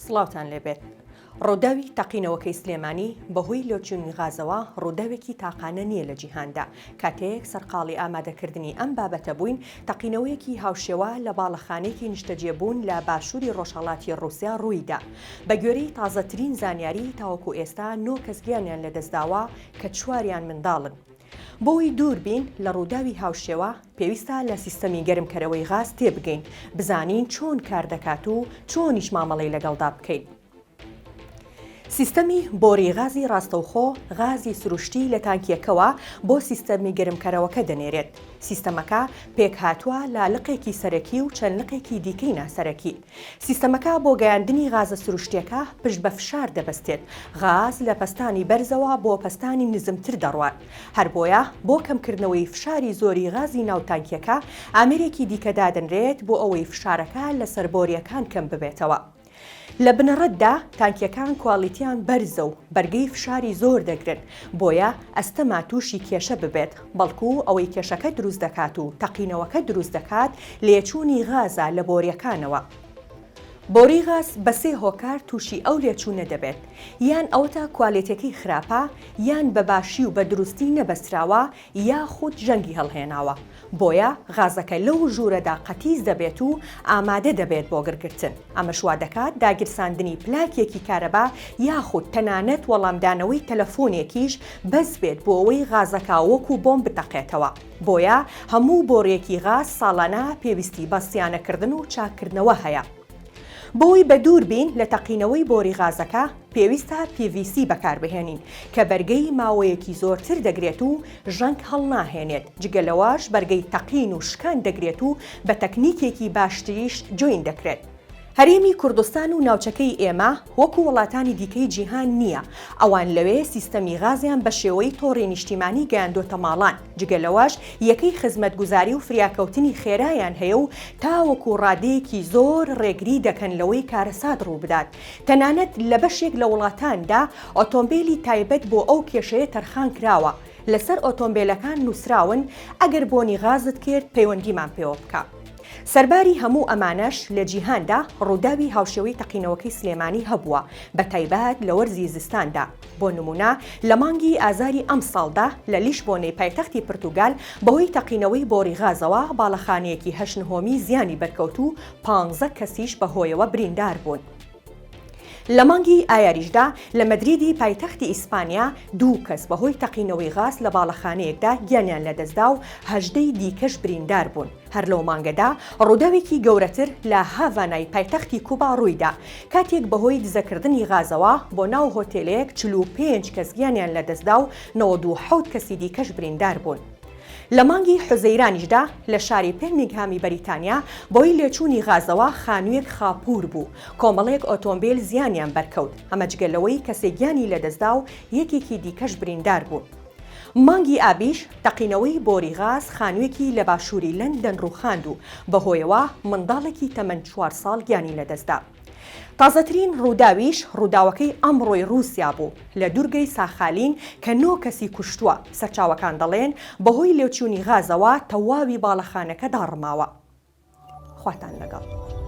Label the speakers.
Speaker 1: سڵاوتان لێبێت. ڕووداوی تەقینەوەکەی سلێمانی بەهۆی لێچوونی غازەوە ڕووداوێکی تاقانە نییە لە جیهاندا. کاتێک سەرقاڵی ئامادەکردنی ئەم بابەتە بووین، تەقینەوەیەکی هاوشێوە لە باڵەخانەیەکی نیشتەجێبوون لە باشووری ڕۆژهەڵاتی ڕووسیا ڕوویدا. بە گوێرەی تازەترین زانیاری تاوەکو ئێستا 9 کەس گیانیان لەدەستداوە کە 4یان منداڵن. بۆی دووربین لە ڕووداوی هاوشێوە پێویستە لە سیستەمی گەرمکەرەوەی غاز تێبگەین، بزانین چۆن کار دەکات و چۆنیش مامەڵەی لەگەڵدا بکەین. سیستەمی بۆری غازی ڕاستەوخۆ غازی سروشتی لە تانکیەکەوە بۆ سیستەمی گەرمکەرەوەکە دەنێرێت. سیستەمەکە پێک هاتووە لا لقێکی سەرەکی و چەند لقێکی دیکەی ناسەرەکی. سیستەمەکە بۆ گەیاندنی غازە سروشتیەکە پشت بە فشار دەبەستێت. غاز لە پەستانی بەرزەوە بۆ پەستانی نزمتر دەڕوات. هەر بۆیە بۆ کەمکردنەوەی فشاری زۆری غازی ناو تانکیەکە ئامێرێکی دیکە دادەنرێت بۆ ئەوەی فشارەکە لەسەر بۆریەکان کەم ببێتەوە. لە بنەڕەتدا تانکیەکان کواڵیتیان بەرزە و بەرگەی فشاری زۆر دەگرن، بۆیە ئەستەما تووشی کێشە ببێت، بەڵکو ئەوەی کێشەکە دروست دەکات و تەقینەوەکە دروست دەکات لێچوونی غازە لە بۆریەکانەوە. بۆری غاز بە 3 هۆکار تووشی ئەو لێچوونە دەبێت، یان ئەوەتە کواڵیتەکەی خراپە، یان بە باشی و بە دروستی نەبەستراوە، یاخود ژەنگی هەڵهێناوە. بۆیە غازەکە لەو ژوورەدا قەتیز دەبێت و ئامادە دەبێت بۆ گرگرتن. ئەمەش وا دەکات داگیرساندنی پلاکێکی کارەبا یاخود تەنانەت وەڵامدانەوەی تەلەفۆنێکیش بەس بێت بۆ ئەوەی غازەکە وەکو بۆمب بتەقێتەوە. بۆیە هەموو بۆڕێکی غاز ساڵانە پێویستی بە سیانەکردن و چاکردنەوە هەیە. بۆی بە دووربین لە تەقینەوەی بۆری غازەکە پێویستە PVC بەکاربهێنین کە بەرگەی ماوەیەکی زۆرتر دەگرێت و ژەنگ هەڵناهێنێت. جگەلەوەش بەرگەی تەقین و شکان دەگرێت و بە تەکنیکێکی باشتریش جوین دەکرێت. هەرێمی کوردستان و ناوچەکەی ئێمە وەکو وڵاتانی دیکەی جیهان نییە. ئەوان لەوێ سیستەمی غازیان بە شێوەی تۆڕی نیشتیمانی گەیاندۆتە ماڵان. جگەلەوەش یەکەی خزمەتگوزاری و فریاکەوتنی خێرایان هەیە و تاوەکو ڕادەیەکی زۆر ڕێگری دەکەن لەوەی کارەسات ڕوو بدات. تەنانەت لە بەشێک لە وڵاتاندا ئۆتۆمبیلی تایبەت بۆ ئەو کێشەیە تەرخان کراوە. لەسەر ئۆتۆمبیلەکان نووسراون ئەگەر بۆنی غازت کرد پەیوەندیمان پێوە بکە. سەرباری هەموو ئەمانەش لە جیهاندا ڕووداوی هاوشێوەی تەقینەوەکەی سلێمانی هەبووە، بە تایبەت لە وەرزی زستاندا. بۆ نمونە لە مانگی ئازاری ئەم ساڵدا لە لیشبۆنەی پایتەختی پرتوگال بەهۆی تەقینەوەی بۆری غازەوە باڵەخانەیەکی 8 زیانی بەرکەوت و 15 کەسیش بەهۆیەوە بریندار بوون. لە مانگی ئایاریشدا لە مەدریدی پایتەختی ئیسپانیا 2 کەس بەهۆی تەقینەوەی غاز لە باڵەخانەیەکدا گیانیان لەدەستدا و 18 دیکەش بریندار بوون. هەر لەو مانگەدا ڕووداوێکی گەورەتر لە هاڤانای پایتەختی کوبا ڕوویدا، کاتێک بەهۆی دزەکردنی غازەوە بۆ ناو هۆتێلێک 45 کەس گیانیان لەدەستدا و 97 کەسی دیکەش بریندار بوون. لە مانگی حوزەیرانیشدا لە شاری پێرمیگهامی بەریتانیا بۆی لێچوونی غازەوە خانوویەک خاپور بوو، کۆمەڵێک ئۆتۆمبیل زیانیان بەرکەوت، ئەمە جگەلەوەی کەسێک گیانی لەدەستدا و یەکێکی دیکەش بریندار بوون. مانگی ئابیش تەقینەوەی بۆری غاز خانوویەکی لە باشووری لەندەن ڕووخاند و بەهۆیەوە منداڵێکی تەمەن 4 ساڵ گیانی لەدەستدا. تازەترین ڕووداویش ڕووداوەکەی ئەمڕۆی رووسیا بوو لە دوورگەی ساخالین کە 9 کەسی کوشتووە. سەرچاوەکان دەڵێن بەهۆی لێچوونی غازەوە تەواوی باڵەخانەکە داڕماوە. خواتان لەگەڵ.